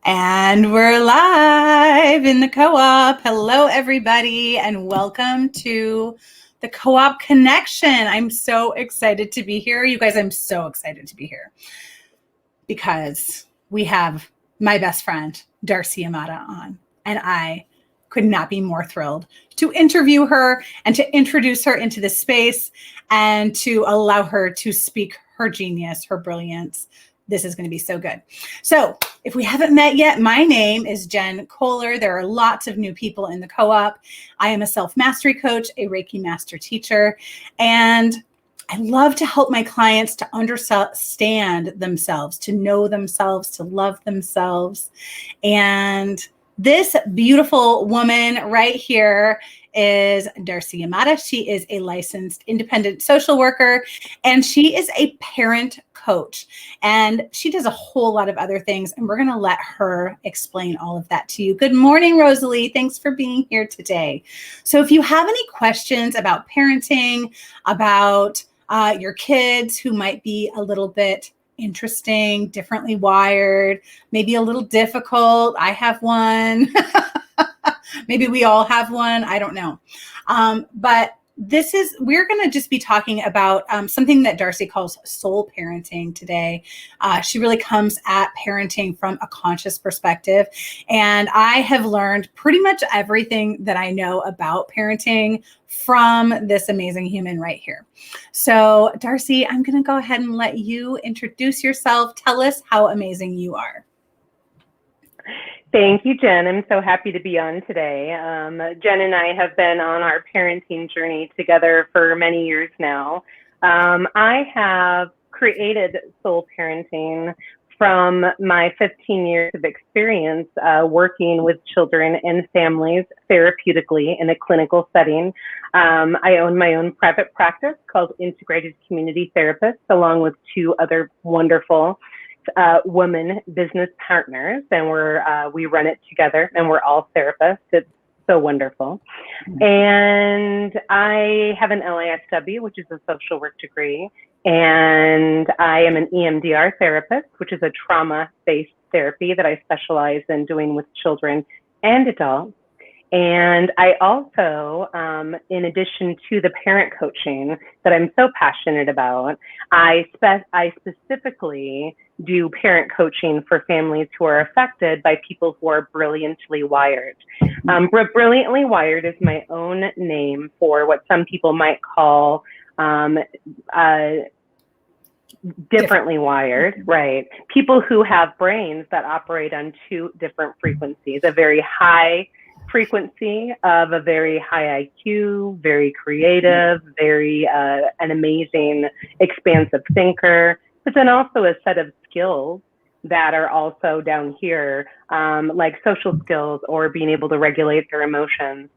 And we're live in the co-op. Hello, everybody, and welcome to the Co-op Connection. I'm so excited to be here. You guys, I'm so excited to be here because we have my best friend, Darcie Yamada, on, and I could not be more thrilled to interview her and to introduce her into this space and to allow her to speak her genius, her brilliance. This is going to be so good. So if we haven't met yet, my name is Jen Kohler. There are lots of new people in the co-op. I am a self-mastery coach, a Reiki master teacher, and I love to help my clients to understand themselves, to know themselves, to love themselves. And this beautiful woman right here is Darcie Yamada. She is a licensed independent social worker, and she is a parent coach. And she does a whole lot of other things, and we're going to let her explain all of that to you. Good morning, Rosalie. Thanks for being here today. So if you have any questions about parenting, about your kids who might be a little bit interesting, differently wired, maybe a little difficult. I have one. Maybe we all have one. I don't know. But we're going to just be talking about something that Darcie calls soul parenting today. She really comes at parenting from a conscious perspective. And I have learned pretty much everything that I know about parenting from this amazing human right here. So Darcie, I'm going to go ahead and let you introduce yourself. Tell us how amazing you are. Thank you, Jen. I'm so happy to be on today. Jen and I have been on our parenting journey together for many years now. I have created soul parenting from my 15 years of experience working with children and families therapeutically in a clinical setting. I own my own private practice called Integrated Community Therapist, along with two other wonderful women business partners, and we run it together, and we're all therapists. It's so wonderful. And I have an LSW, which is a social work degree, and I am an EMDR therapist, which is a trauma-based therapy that I specialize in doing with children and adults. And I also, in addition to the parent coaching that I'm so passionate about, I specifically do parent coaching for families who are affected by people who are brilliantly wired. Brilliantly wired is my own name for what some people might call differently wired, right? People who have brains that operate on two different frequencies, a very high frequency of a very high IQ, very creative, very an amazing, expansive thinker, but then also a set of skills that are also down here, like social skills or being able to regulate their emotions.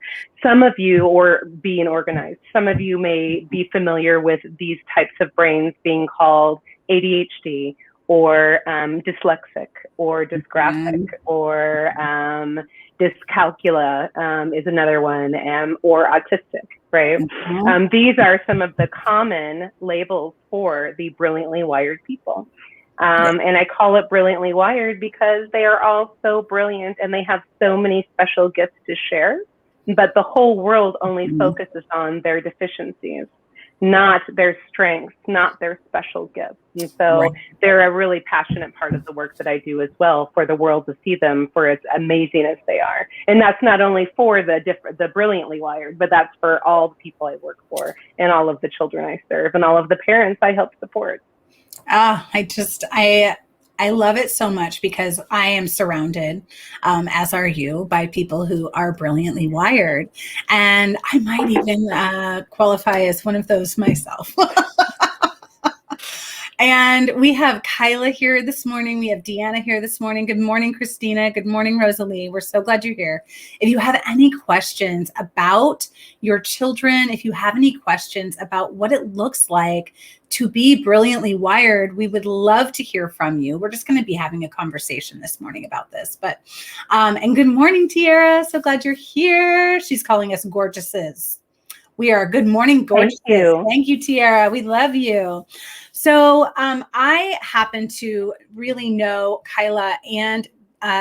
Some of you, or being organized, some of you may be familiar with these types of brains being called ADHD or dyslexic or dysgraphic or dyscalculia is another one, or autistic, right? These are some of the common labels for the brilliantly wired people. And I call it brilliantly wired because they are all so brilliant and they have so many special gifts to share, but the whole world only focuses on their deficiencies, not their strengths, not their special gifts. And so they're a really passionate part of the work that I do as well, for the world to see them for as amazing as they are. And that's not only for the brilliantly wired, but that's for all the people I work for and all of the children I serve and all of the parents I help support. I love it so much because I am surrounded, as are you, by people who are brilliantly wired. And I might even qualify as one of those myself. And we have Kyla here this morning. We have Deanna here this morning. Good morning, Christina. Good morning, Rosalie. We're so glad you're here. If you have any questions about your children, if you have any questions about what it looks like to be brilliantly wired, we would love to hear from you. We're just going to be having a conversation this morning about this. But and good morning, Tiara. So glad you're here. She's calling us gorgeouses. We are good morning, gorgeous. Thank you, Tiara. We love you. So I happen to really know Kyla and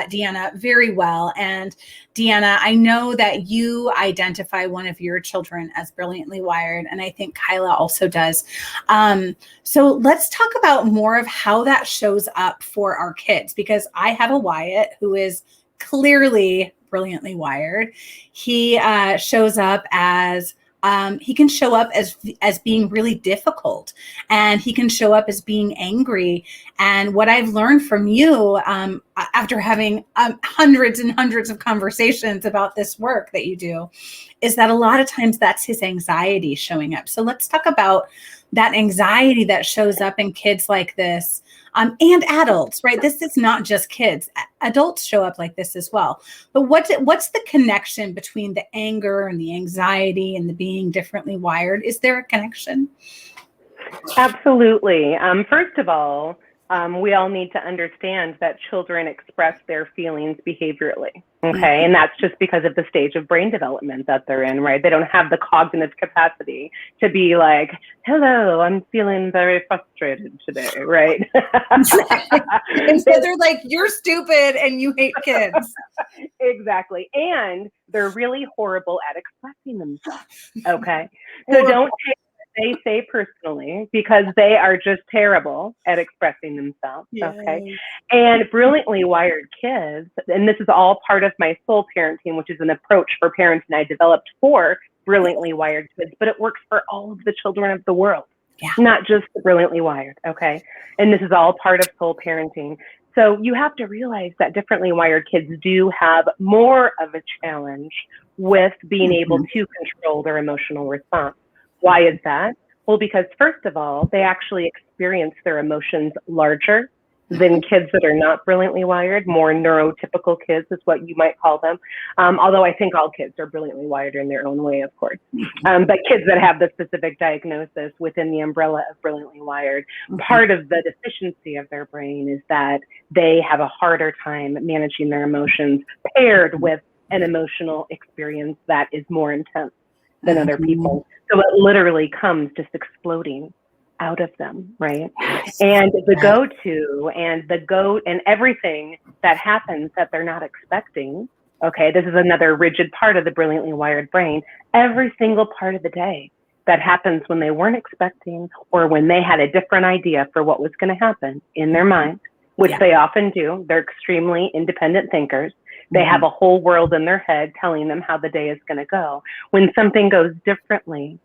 Deanna, very well. And Deanna, I know that you identify one of your children as brilliantly wired, and I think Kyla also does. So let's talk about more of how that shows up for our kids, because I have a Wyatt who is clearly brilliantly wired. He shows up as he can show up as being really difficult, and he can show up as being angry. And what I've learned from you after having hundreds and hundreds of conversations about this work that you do is that a lot of times that's his anxiety showing up. So let's talk about that anxiety that shows up in kids like this, and adults, right? This is not just kids. Adults show up like this as well. But what's the connection between the anger and the anxiety and the being differently wired? Is there a connection? Absolutely. First of all, we all need to understand that children express their feelings behaviorally, okay? And that's just because of the stage of brain development that they're in, right? They don't have the cognitive capacity to be like, hello, I'm feeling very frustrated today, right? And so they're like, you're stupid and you hate kids. Exactly. And they're really horrible at expressing themselves, okay? So don't take they say personally, because they are just terrible at expressing themselves. Okay. And brilliantly wired kids, and this is all part of my soul parenting, which is an approach for parents and I developed for brilliantly wired kids, but it works for all of the children of the world, not just the brilliantly wired. Okay. And this is all part of soul parenting. So you have to realize that differently wired kids do have more of a challenge with being able to control their emotional response. Why is that? Well, because first of all, they actually experience their emotions larger than kids that are not brilliantly wired, more neurotypical kids is what you might call them. Although I think all kids are brilliantly wired in their own way, of course. But kids that have the specific diagnosis within the umbrella of brilliantly wired, part of the deficiency of their brain is that they have a harder time managing their emotions paired with an emotional experience that is more intense than other people. So it literally comes just exploding out of them, right? And the go-to and the goat and everything that happens that they're not expecting, okay, this is another rigid part of the brilliantly wired brain. Every single part of the day that happens when they weren't expecting or when they had a different idea for what was going to happen in their mind, which they often do. They're extremely independent thinkers. They have a whole world in their head telling them how the day is going to go. When something goes differently,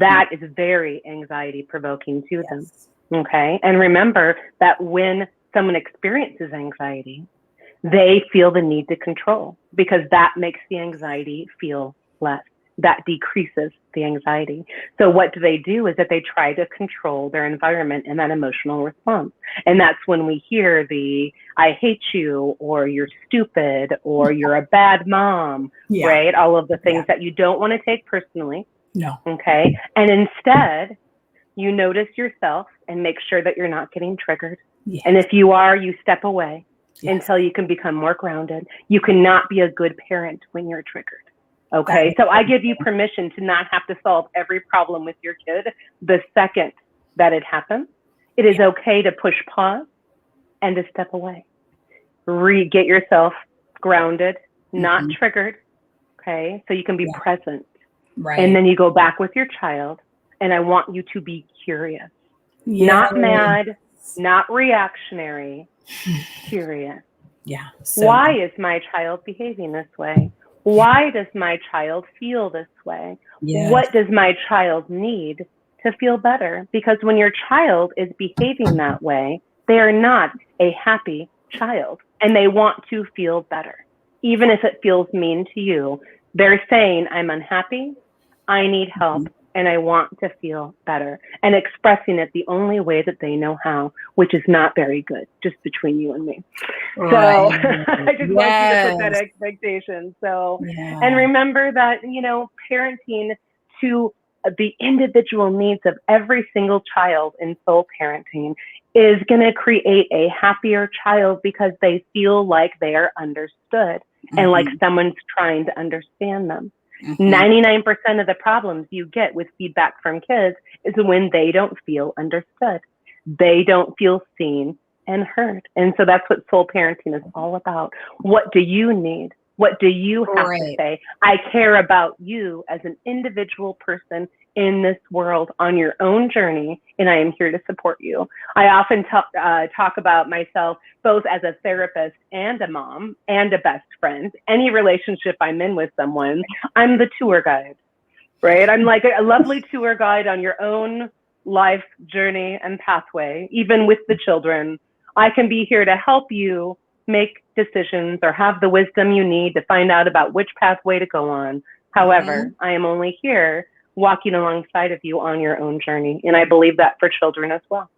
that is very anxiety provoking to them. Okay. And remember that when someone experiences anxiety, they feel the need to control because that makes the anxiety feel less. That decreases the anxiety. So what do is that they try to control their environment and that emotional response. And that's when we hear the, I hate you, or you're stupid, or you're a bad mom, right? All of the things that you don't want to take personally. No. Okay. And instead, you notice yourself and make sure that you're not getting triggered. And if you are, you step away until you can become more grounded. You cannot be a good parent when you're triggered. Okay, so I give you permission to not have to solve every problem with your kid the second that it happens. It is okay to push pause and to step away. Get yourself grounded, not triggered, okay, so you can be present. Right. And then you go back with your child, and I want you to be curious. Not mad, not reactionary, curious. Why is my child behaving this way? Why does my child feel this way? What does my child need to feel better? Because when your child is behaving that way, they are not a happy child and they want to feel better. Even if it feels mean to you, they're saying, I'm unhappy, I need help, and I want to feel better. And expressing it the only way that they know how, which is not very good, just between you and me. Right. So I just want you to put that expectation. So, and remember that, you know, parenting to the individual needs of every single child in soul parenting is going to create a happier child because they feel like they are understood and like someone's trying to understand them. 99% of the problems you get with feedback from kids is when they don't feel understood. They don't feel seen. and heard. And so that's what soul parenting is all about. What do you need? What do you have to say? I care about you as an individual person in this world on your own journey, and I am here to support you. I often talk about myself both as a therapist and a mom and a best friend. Any relationship I'm in with someone, I'm the tour guide, right? I'm like a lovely tour guide on your own life journey and pathway, even with the children. I can be here to help you make decisions or have the wisdom you need to find out about which pathway to go on. However, I am only here walking alongside of you on your own journey. And I believe that for children as well.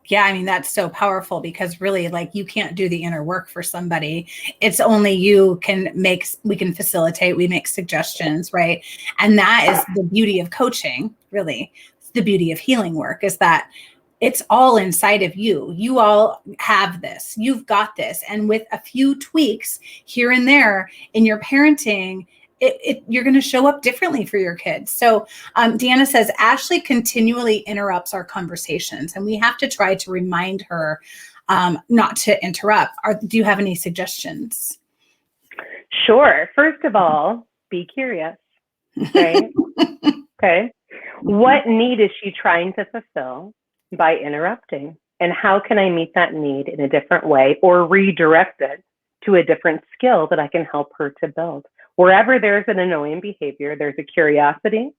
Yeah, I mean, that's so powerful because really, like, you can't do the inner work for somebody. It's only you we can facilitate, we make suggestions, right? And that is the beauty of coaching, really. It's the beauty of healing work is that it's all inside of you. You all have this. You've got this. And with a few tweaks here and there in your parenting, you're going to show up differently for your kids. So Deanna says, Ashley continually interrupts our conversations, and we have to try to remind her not to interrupt. Do you have any suggestions? Sure. First of all, be curious, right? Okay. What need is she trying to fulfill by interrupting? And how can I meet that need in a different way or redirect it to a different skill that I can help her to build? Wherever there's an annoying behavior, there's a curiosity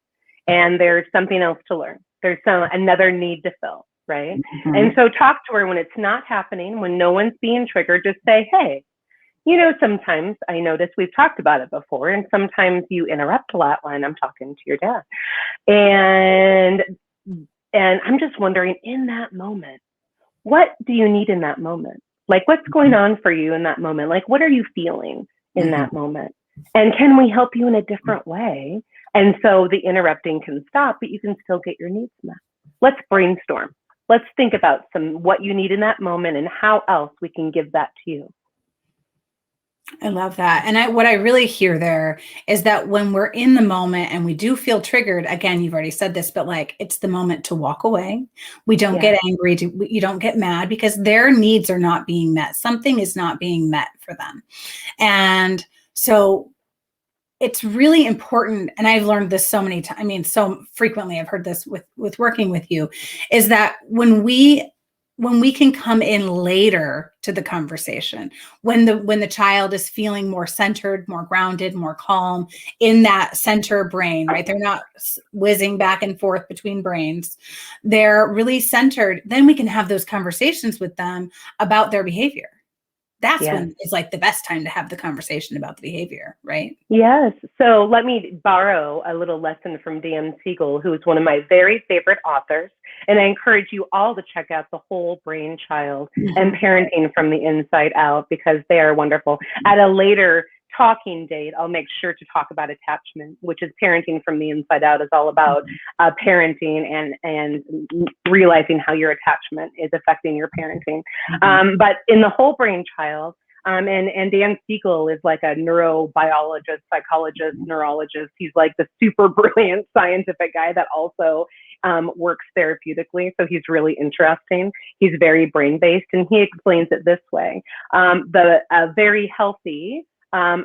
and there's something else to learn. There's another need to fill, right? Mm-hmm. And so talk to her when it's not happening, when no one's being triggered, just say, hey, you know, sometimes I notice we've talked about it before, and sometimes you interrupt a lot when I'm talking to your dad. And I'm just wondering, in that moment, what do you need in that moment? Like, what's going on for you in that moment? Like, what are you feeling in that moment? And can we help you in a different way? And so the interrupting can stop, but you can still get your needs met. Let's brainstorm. Let's think about what you need in that moment and how else we can give that to you. I love that. And what I really hear there is that when we're in the moment and we do feel triggered, again, you've already said this, but like, it's the moment to walk away. We don't get angry. You don't get mad because their needs are not being met. Something is not being met for them. And so it's really important. And I've learned this so many times. I mean, so frequently I've heard this with working with you, is that when we can come in later to the conversation, when the child is feeling more centered, more grounded, more calm in that center brain, right? They're not whizzing back and forth between brains. They're really centered. Then we can have those conversations with them about their behavior. That's when it's like the best time to have the conversation about the behavior, right? Yes. So let me borrow a little lesson from Dan Siegel, who is one of my very favorite authors. And I encourage you all to check out The Whole Brain Child and Parenting from the Inside Out, because they are wonderful. At a later talking date, I'll make sure to talk about attachment, which is Parenting from the Inside Out, is all about parenting and realizing how your attachment is affecting your parenting. But in The Whole Brain Child, and Dan Siegel is like a neurobiologist, psychologist, neurologist. He's like the super brilliant scientific guy that also works therapeutically. So he's really interesting. He's very brain-based, and he explains it this way. The very healthy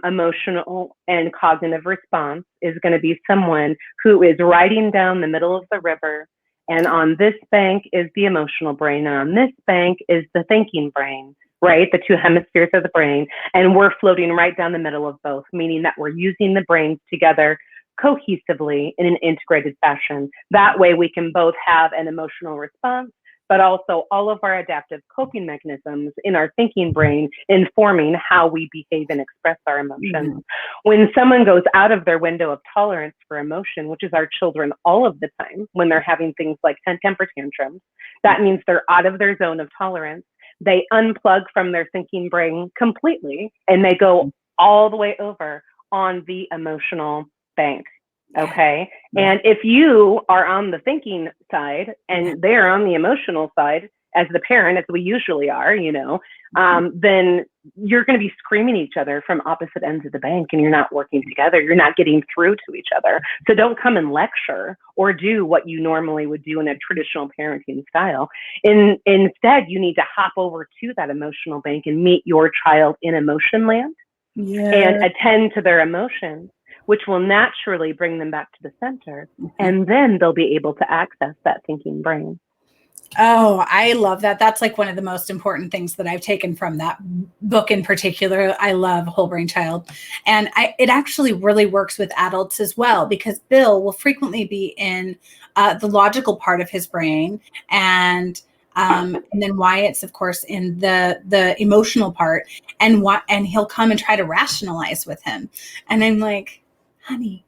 emotional and cognitive response is going to be someone who is riding down the middle of the river, and on this bank is the emotional brain, and on this bank is the thinking brain, right? The two hemispheres of the brain, and we're floating right down the middle of both, meaning that we're using the brains together cohesively in an integrated fashion. That way we can both have an emotional response, but also all of our adaptive coping mechanisms in our thinking brain informing how we behave and express our emotions. When someone goes out of their window of tolerance for emotion, which is our children all of the time, when they're having things like temper tantrums, that means they're out of their zone of tolerance. They unplug from their thinking brain completely, and they go all the way over on the emotional bank. Okay. And if you are on the thinking side and they're on the emotional side, as the parent, as we usually are, then you're going to be screaming at each other from opposite ends of the bank, and you're not working together. You're not getting through to each other. So don't come and lecture or do what you normally would do in a traditional parenting style. Instead, you need to hop over to that emotional bank and meet your child in emotion land and attend to their emotions, which will naturally bring them back to the center. And then they'll be able to access that thinking brain. Oh, I love that. That's like one of the most important things that I've taken from that book in particular. I love Whole Brain Child. And it actually really works with adults as well, because Bill will frequently be in the logical part of his brain, and then Wyatt's, of course, in the emotional part, and he'll come and try to rationalize with him. And I'm like, honey,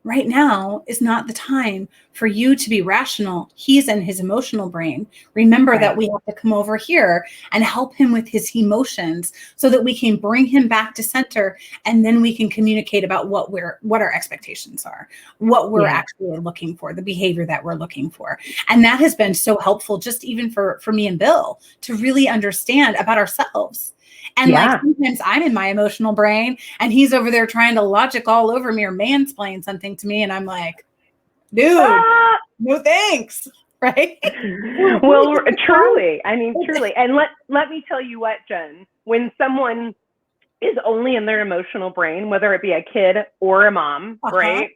right now is not the time for you to be rational. He's in his emotional brain. Remember that we have to come over here and help him with his emotions so that we can bring him back to center, and then we can communicate about what our expectations are, what we're actually looking for, the behavior that we're looking for. And that has been so helpful, just even for me and Bill, to really understand about ourselves. And like sometimes I'm in my emotional brain and he's over there trying to logic all over me or mansplain something to me. And I'm like, dude, no thanks. Right? Well, truly. I mean, truly. And let me tell you what, Jen, when someone is only in their emotional brain, whether it be a kid or a mom, right?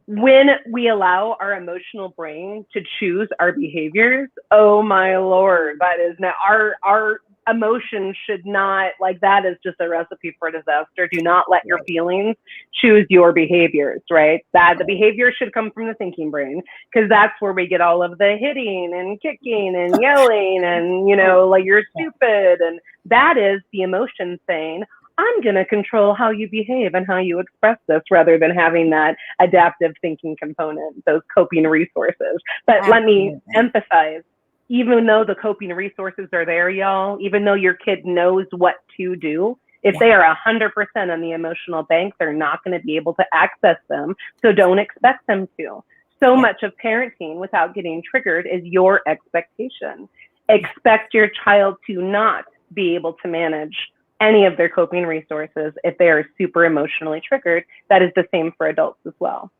When we allow our emotional brain to choose our behaviors, oh my Lord, that is now our emotions should not, like, that is just a recipe for disaster. Do not let your feelings choose your behaviors, right? That the behavior should come from the thinking brain, because that's where we get all of the hitting and kicking and yelling and, like, you're stupid. And that is the emotion saying, I'm going to control how you behave and how you express this, rather than having that adaptive thinking component, those coping resources. But let me emphasize, even though the coping resources are there, y'all, even though your kid knows what to do, if they are 100% on the emotional bank, they're not going to be able to access them. So don't expect them to. So much of parenting without getting triggered is your expectation. Expect your child to not be able to manage any of their coping resources if they are super emotionally triggered. That is the same for adults as well.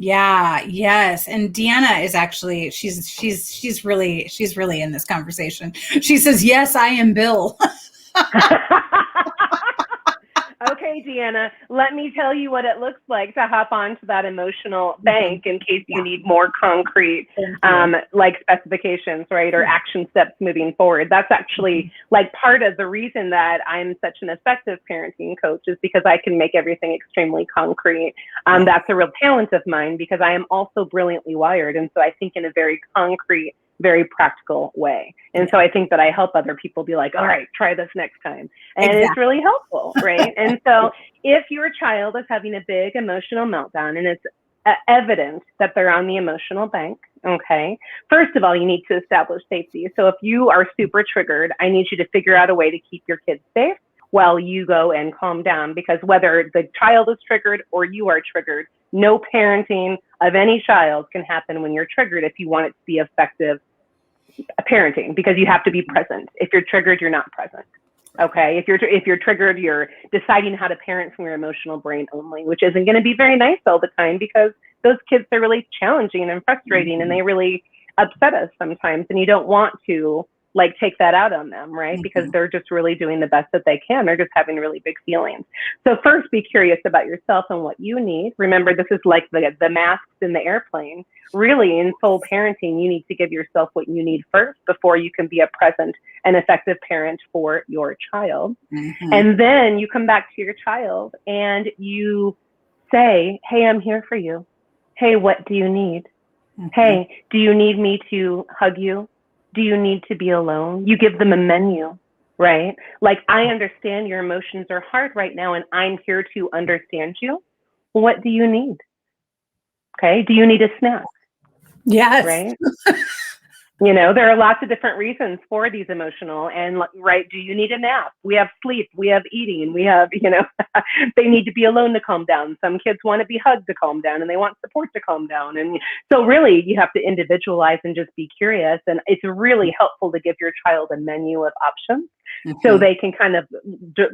Yeah. Yes. And Deanna is actually, she's really in this conversation. She says, yes, I am Bill. Okay, Deanna, let me tell you what it looks like to hop onto that emotional bank in case you need more concrete, like specifications, right? Or action steps moving forward. That's actually like part of the reason that I'm such an effective parenting coach, is because I can make everything extremely concrete. That's a real talent of mine, because I am also brilliantly wired. And so I think in a very concrete, very practical way. And so I think that I help other people be like, all right, try this next time. And it's really helpful, right? And so if your child is having a big emotional meltdown and it's evident that they're on the emotional bank, okay, first of all, you need to establish safety. So if you are super triggered, I need you to figure out a way to keep your kids safe while you go and calm down, because whether the child is triggered or you are triggered, no parenting of any child can happen when you're triggered if you want it to be effective parenting, because you have to be present. If you're triggered, you're not present. Okay. If you're triggered, you're deciding how to parent from your emotional brain only, which isn't going to be very nice all the time, because those kids are really challenging and frustrating and they really upset us sometimes. And you don't want to like take that out on them, right? Because they're just really doing the best that they can. They're just having really big feelings. So first, be curious about yourself and what you need. Remember, this is like the masks in the airplane. Really, in soul parenting, you need to give yourself what you need first before you can be a present and effective parent for your child. And then you come back to your child and you say, hey, I'm here for you. Hey, what do you need? Hey, do you need me to hug you? Do you need to be alone? You give them a menu, right? Like, I understand your emotions are hard right now and I'm here to understand you. What do you need? Okay. Do you need a snack? Yes. Right? You know, there are lots of different reasons for these emotional and right. Do you need a nap? We have sleep, we have eating, we have, you know, they need to be alone to calm down. Some kids want to be hugged to calm down and they want support to calm down. And so really you have to individualize and just be curious. And it's really helpful to give your child a menu of options so they can kind of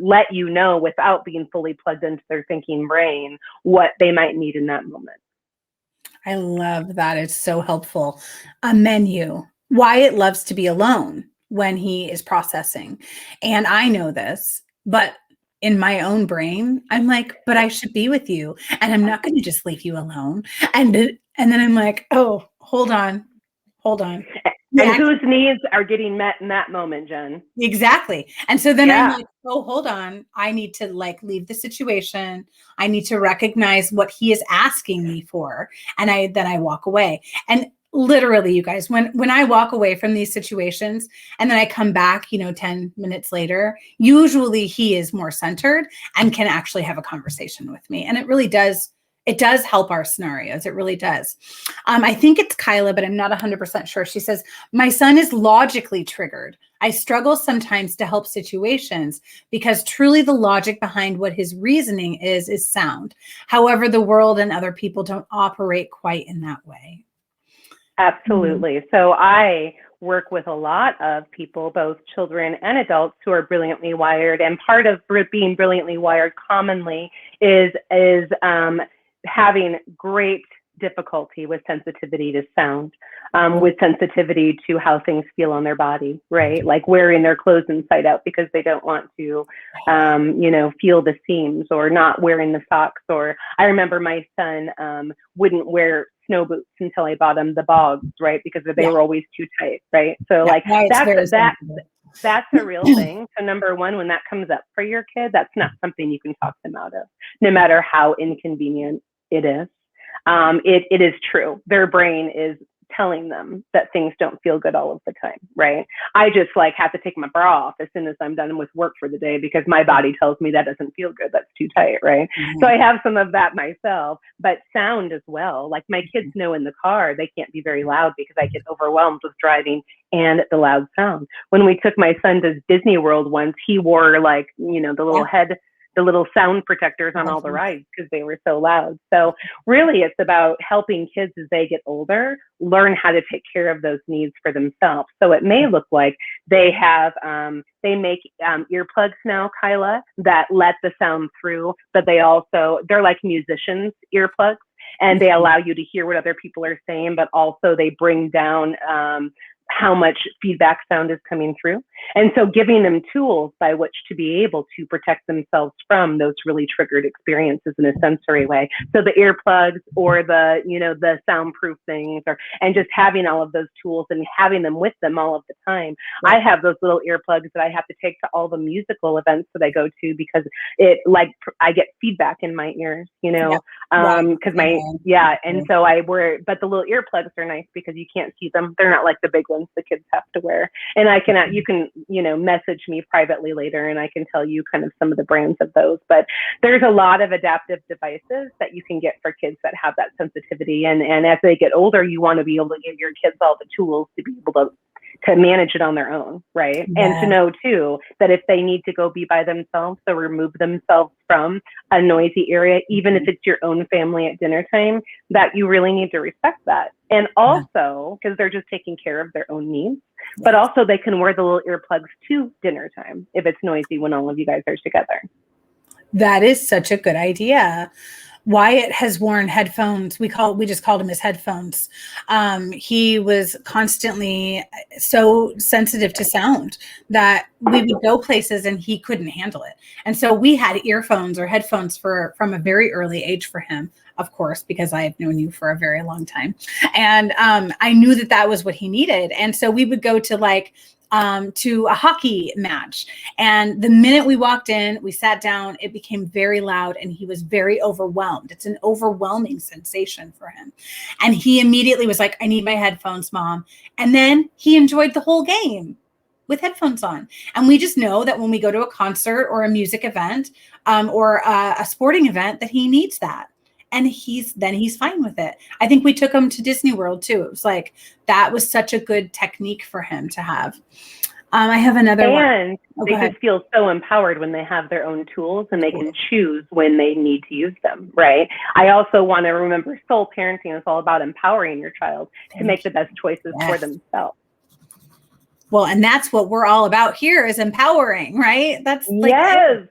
let you know without being fully plugged into their thinking brain what they might need in that moment. I love that. It's so helpful. A menu. Wyatt loves to be alone when he is processing. And I know this, but in my own brain, I'm like, but I should be with you. And I'm not going to just leave you alone. And then I'm like, oh, hold on. And whose needs are getting met in that moment, Jen? Exactly. And so then I'm like, oh, hold on. I need to like leave the situation. I need to recognize what he is asking me for. And then I walk away. And literally, you guys, when I walk away from these situations and then I come back, 10 minutes later, usually he is more centered and can actually have a conversation with me. And it really does. It does help our scenarios. It really does. I think it's Kyla, but I'm not 100% sure. She says, my son is logically triggered. I struggle sometimes to help situations because truly the logic behind what his reasoning is sound. However, the world and other people don't operate quite in that way. Absolutely. So I work with a lot of people, both children and adults, who are brilliantly wired. And part of being brilliantly wired commonly is having great difficulty with sensitivity to sound, with sensitivity to how things feel on their body, right? Like wearing their clothes inside out because they don't want to, feel the seams, or not wearing the socks. Or I remember my son wouldn't wear snow boots until I bought him the bogs, right? Because they were always too tight, right? So like that's a real thing. So number one, when that comes up for your kid, that's not something you can talk them out of, no matter how inconvenient it is. It is true. Their brain is telling them that things don't feel good all of the time, right? I just have to take my bra off as soon as I'm done with work for the day because my body tells me that doesn't feel good. That's too tight, right? Mm-hmm. So I have some of that myself, but sound as well. Like my kids know in the car, they can't be very loud because I get overwhelmed with driving and the loud sound. When we took my son to Disney World once, he wore the little sound protectors on all the rides because they were so loud. So really it's about helping kids as they get older learn how to take care of those needs for themselves. So it may look like they have, they make earplugs now, Kyla, that let the sound through, but they're like musicians earplugs, and they allow you to hear what other people are saying, but also they bring down how much feedback sound is coming through. And so giving them tools by which to be able to protect themselves from those really triggered experiences in a sensory way. So the earplugs or the soundproof things, and just having all of those tools and having them with them all of the time. Right. I have those little earplugs that I have to take to all the musical events that I go to because I get feedback in my ears, because and so I wear, but the little earplugs are nice because you can't see them. They're not like the big ones the kids have to wear. And you can message me privately later and I can tell you kind of some of the brands of those. But there's a lot of adaptive devices that you can get for kids that have that sensitivity. And as they get older, you want to be able to give your kids all the tools to be able to manage it on their own, right? Yeah. And to know too that if they need to go be by themselves or remove themselves from a noisy area, even if it's your own family at dinner time, that you really need to respect that. And also, because they're just taking care of their own needs, but also they can wear the little earplugs to dinner time if it's noisy when all of you guys are together. That is such a good idea. Wyatt has worn headphones. We just called him his headphones. He was constantly so sensitive to sound that we would go places and he couldn't handle it. And so we had earphones or headphones from a very early age for him, of course, because I have known you for a very long time. And I knew that was what he needed. And so we would go to a hockey match. And the minute we walked in, we sat down, it became very loud and he was very overwhelmed. It's an overwhelming sensation for him. And he immediately was like, I need my headphones, Mom. And then he enjoyed the whole game with headphones on. And we just know that when we go to a concert or a music event or a sporting event, that he needs that. And he's fine with it. I think we took him to Disney World too. It was like, that was such a good technique for him to have. I have another one. And they just feel so empowered when they have their own tools and they can choose when they need to use them, right? I also want to remember soul parenting is all about empowering your child to make the best choices for themselves. Well, and that's what we're all about here, is empowering, right? That's like,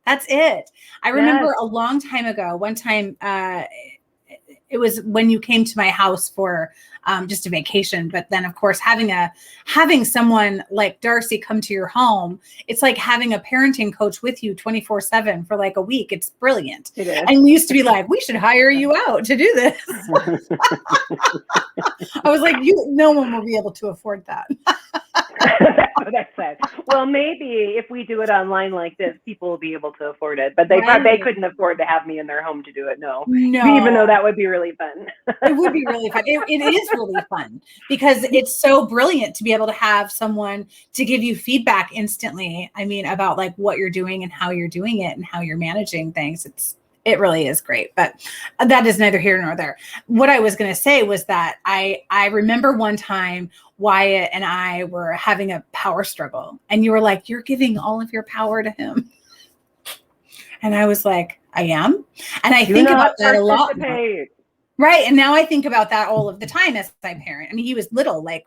that's it. I remember a long time ago, one time, it was when you came to my house for just a vacation. But then, of course, having someone like Darcie come to your home, it's like having a parenting coach with you 24/7 for like a week. It's brilliant. It is. And we used to be like, we should hire you out to do this. I was like, no one will be able to afford that. That's it. Well, maybe if we do it online like this, people will be able to afford it, but they couldn't afford to have me in their home to do it. No, even though that would be really fun. It would be really fun. It is really fun because it's so brilliant to be able to have someone to give you feedback instantly. I mean, about like what you're doing and how you're doing it and how you're managing things. It really is great, but that is neither here nor there. What I was going to say was that I remember one time Wyatt and I were having a power struggle, and you were like, you're giving all of your power to him. And I was like, I am. And I think about that a lot now. Right. And now I think about that all of the time as I parent. I mean, he was little, like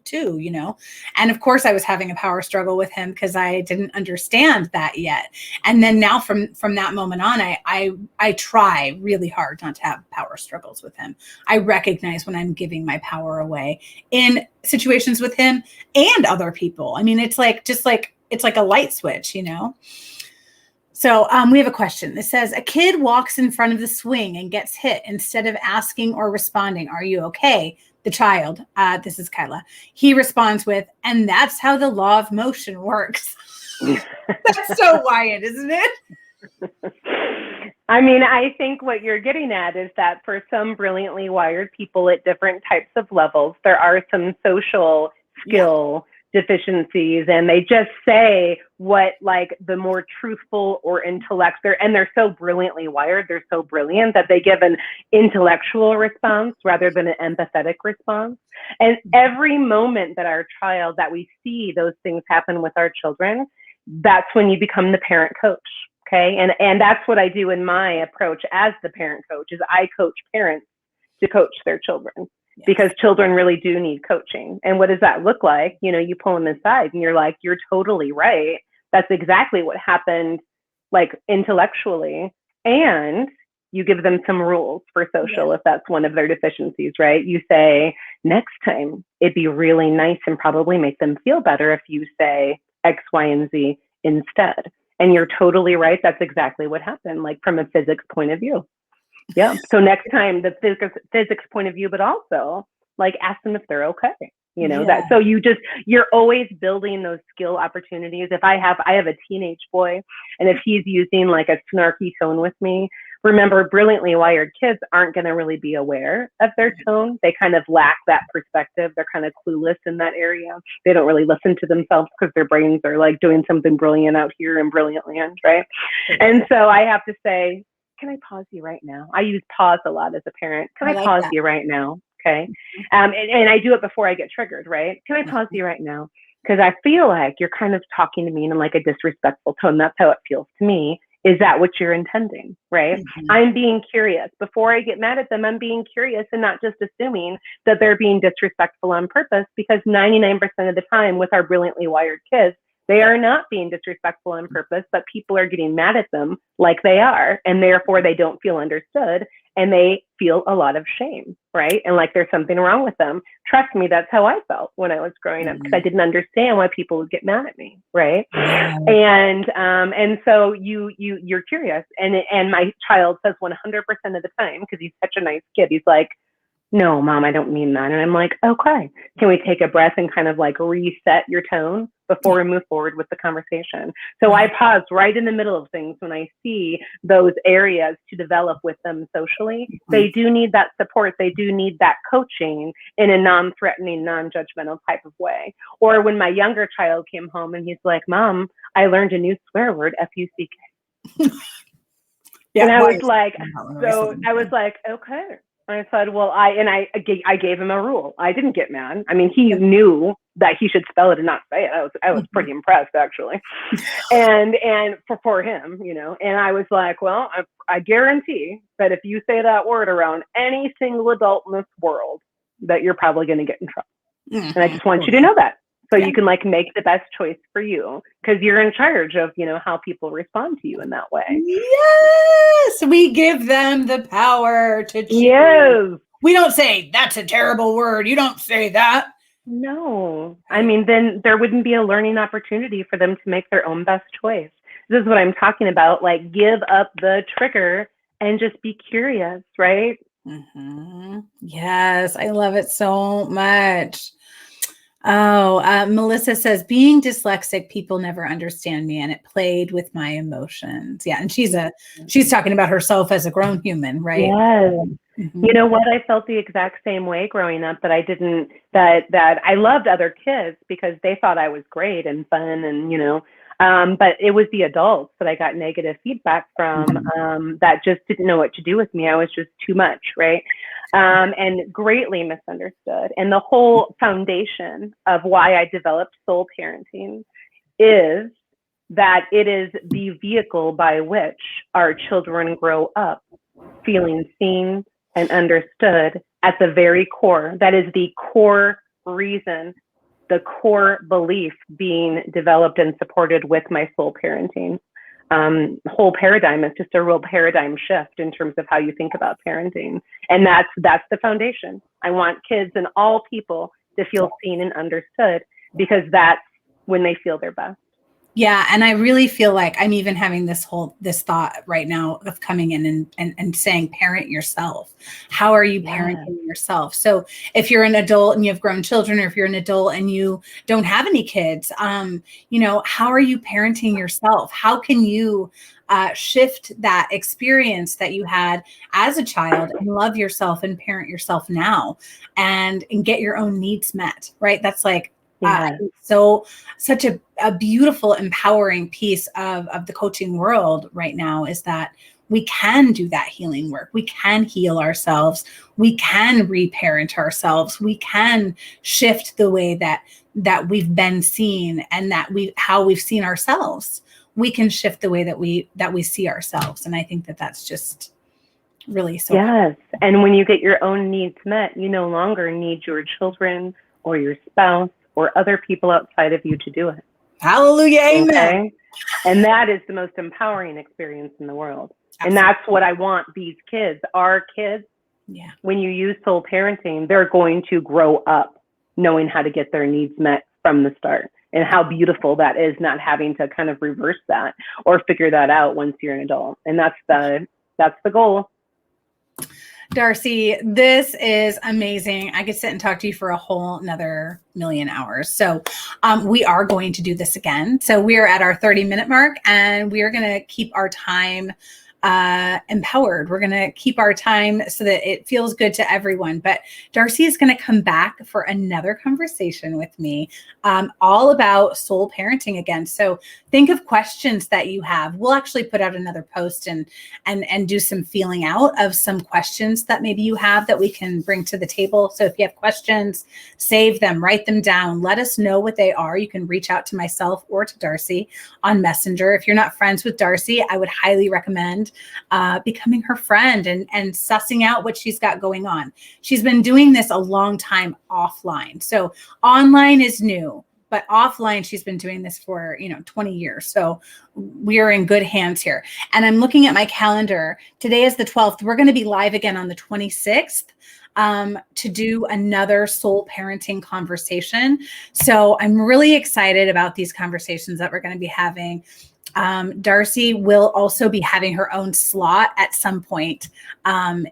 2, you know, and of course I was having a power struggle with him because I didn't understand that yet. And then now from that moment on, I try really hard not to have power struggles with him. I recognize when I'm giving my power away in situations with him and other people. I mean, it's like a light switch, you know? So we have a question. It says, a kid walks in front of the swing and gets hit. Instead of asking or responding, are you okay? The child, this is Kyla, he responds with, and that's how the law of motion works. That's so Wyatt, isn't it? I mean, I think what you're getting at is that for some brilliantly wired people at different types of levels, there are some social skill deficiencies, and they just say what like the more truthful or they're so brilliantly wired, they're so brilliant that they give an intellectual response rather than an empathetic response. And every moment that we see those things happen with our children, that's when you become the parent coach. Okay. And that's what I do in my approach as the parent coach, is I coach parents to coach their children. Yes. Because children really do need coaching. And what does that look like? You know, you pull them aside and you're like, you're totally right. That's exactly what happened, like intellectually. And you give them some rules for social, if that's one of their deficiencies, right? You say, next time it'd be really nice and probably make them feel better if you say X, Y, and Z instead. And you're totally right. That's exactly what happened, like from a physics point of view. Yeah. So next time, the physics point of view, but also like ask them if they're okay. You know, that, so you're always building those skill opportunities. If I have a teenage boy, and if he's using like a snarky tone with me, remember, brilliantly wired kids aren't going to really be aware of their tone. They kind of lack that perspective. They're kind of clueless in that area. They don't really listen to themselves because their brains are like doing something brilliant out here in brilliant land, right? And so I have to say, can I pause you right now? I use pause a lot as a parent. Can I pause you right now? Okay. And I do it before I get triggered, right? Can I pause you right now? Because I feel like you're kind of talking to me in like a disrespectful tone. That's how it feels to me. Is that what you're intending, right? Mm-hmm. I'm being curious. Before I get mad at them, I'm being curious and not just assuming that they're being disrespectful on purpose, because 99% of the time with our brilliantly wired kids, they are not being disrespectful on purpose, but people are getting mad at them like they are, and therefore they don't feel understood, and they feel a lot of shame, right? And like there's something wrong with them. Trust me, that's how I felt when I was growing up, because I didn't understand why people would get mad at me, right? And so you're curious, and my child says 100% of the time, because he's such a nice kid, he's like, no, Mom, I don't mean that. And I'm like, okay, can we take a breath and kind of like reset your tone before we move forward with the conversation? So I pause right in the middle of things when I see those areas to develop with them socially. They do need that support. They do need that coaching in a non-threatening, non-judgmental type of way. Or when my younger child came home and he's like, Mom, I learned a new swear word, F-U-C-K. Yeah. And I Why was is like, that one so recently? I was like, okay. I said, well, I gave him a rule. I didn't get mad. I mean, he knew that he should spell it and not say it. I was pretty impressed, actually. And for him, you know, and I was like, well, I guarantee that if you say that word around any single adult in this world, that you're probably going to get in trouble. Mm-hmm. And I just want you to know that. So Yeah. you can like make the best choice for you, because you're in charge of, you know, how people respond to you in that way. Yes, we give them the power to choose. Yes. We don't say, that's a terrible word. You don't say that. No. I mean, then there wouldn't be a learning opportunity for them to make their own best choice. This is what I'm talking about. Like, give up the trigger and just be curious, right? Mm-hmm. Yes, I love it so much. Oh, Melissa says, being dyslexic, people never understand me, and it played with my emotions. Yeah, and she's talking about herself as a grown human, right? Yes. Mm-hmm. You know what? I felt the exact same way growing up, that I didn't, that I loved other kids because they thought I was great and fun and, you know, but it was the adults that I got negative feedback from, that just didn't know what to do with me. I was just too much, right? And greatly misunderstood. And the whole foundation of why I developed soul parenting is that it is the vehicle by which our children grow up feeling seen and understood at the very core. That is the core reason, the core belief being developed and supported with my soul parenting. Whole paradigm is just a real paradigm shift in terms of how you think about parenting. And that's the foundation. I want kids and all people to feel seen and understood, because that's when they feel their best. Yeah. And I really feel like I'm even having this thought right now of coming in and saying, parent yourself. How are you parenting yourself? So if you're an adult and you have grown children, or if you're an adult and you don't have any kids, you know, how are you parenting yourself? How can you shift that experience that you had as a child and love yourself and parent yourself now and get your own needs met, right? That's like, so such a beautiful, empowering piece of the coaching world right now, is that we can do that healing work. We can heal ourselves. We can reparent ourselves. We can shift the way that we've been seen, and how we've seen ourselves. We can shift the way that we see ourselves. And I think that that's just really so Yes. And when you get your own needs met, you no longer need your children or your spouse or other people outside of you to do it. Hallelujah. Amen. Okay? And that is the most empowering experience in the world. Absolutely. And that's what I want these kids, our kids. Yeah. When you use soul parenting, they're going to grow up knowing how to get their needs met from the start. And how beautiful that is, not having to kind of reverse that or figure that out once you're an adult. And that's the goal. Darcie, this is amazing. I could sit and talk to you for a whole another million hours. So we are going to do this again. So we're at our 30-minute mark, and we are going to keep our time empowered. We're going to keep our time so that it feels good to everyone. But Darcie is going to come back for another conversation with me, all about soul parenting again. So think of questions that you have. We'll actually put out another post and do some feeling out of some questions that maybe you have that we can bring to the table. So if you have questions, save them, write them down, let us know what they are. You can reach out to myself or to Darcie on Messenger. If you're not friends with Darcie, I would highly recommend becoming her friend and sussing out what she's got going on. She's been doing this a long time offline. So online is new, but offline, she's been doing this for, 20 years. So we are in good hands here. And I'm looking at my calendar. Today is the 12th. We're going to be live again on the 26th. To do another soul parenting conversation. So I'm really excited about these conversations that we're going to be having. Darcie will also be having her own slot at some point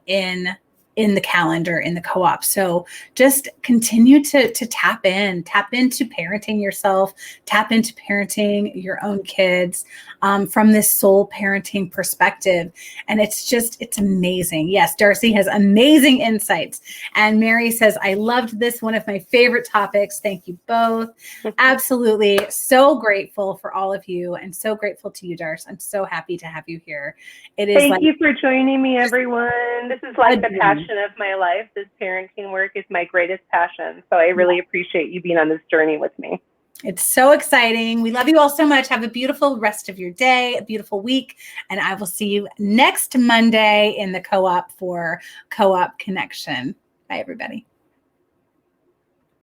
in in the calendar in the co-op. So just continue to tap into parenting yourself, tap into parenting your own kids from this soul parenting perspective. And it's amazing. Yes, Darcie has amazing insights. And Mary says, I loved this, one of my favorite topics. Thank you both. Absolutely. So grateful for all of you and so grateful to you, Darce. I'm so happy to have you here. Thank you for joining me, everyone. This is like the passion of my life. This parenting work is my greatest passion. So I really appreciate you being on this journey with me. It's so exciting. We love you all so much. Have a beautiful rest of your day, a beautiful week. And I will see you next Monday in the co-op for Co-op Connection. Bye, everybody.